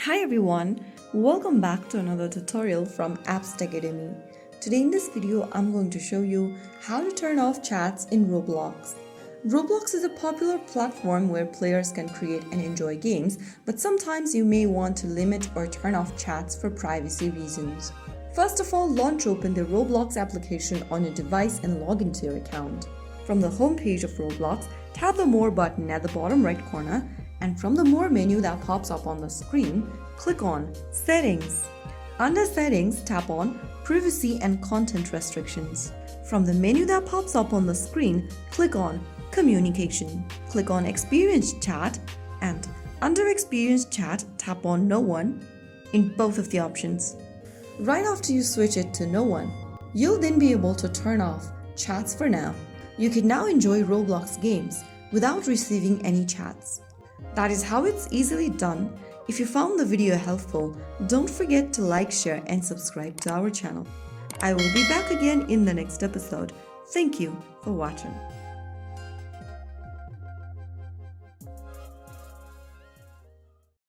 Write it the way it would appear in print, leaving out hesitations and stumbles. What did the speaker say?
Hi everyone, welcome back to another tutorial from Apps Tech Academy. Today in this video, I'm going to show you how to turn off chats in Roblox. Roblox is a popular platform where players can create and enjoy games, but sometimes you may want to limit or turn off chats for privacy reasons. First of all, launch open the Roblox application on your device and log into your account. From the home page of Roblox, tap the More button at the bottom right corner, and from the More menu that pops up on the screen, click on Settings. Under Settings, tap on Privacy and Content Restrictions. From the menu that pops up on the screen, click on Communication. Click on Experience Chat, and under Experience Chat, tap on No One in both of the options. Right after you switch it to No One, you'll then be able to turn off chats for now. You can now enjoy Roblox games without receiving any chats. That is how it's easily done. If you found the video helpful, don't forget to like, share and subscribe to our channel. I will be back again in the next episode. Thank you for watching.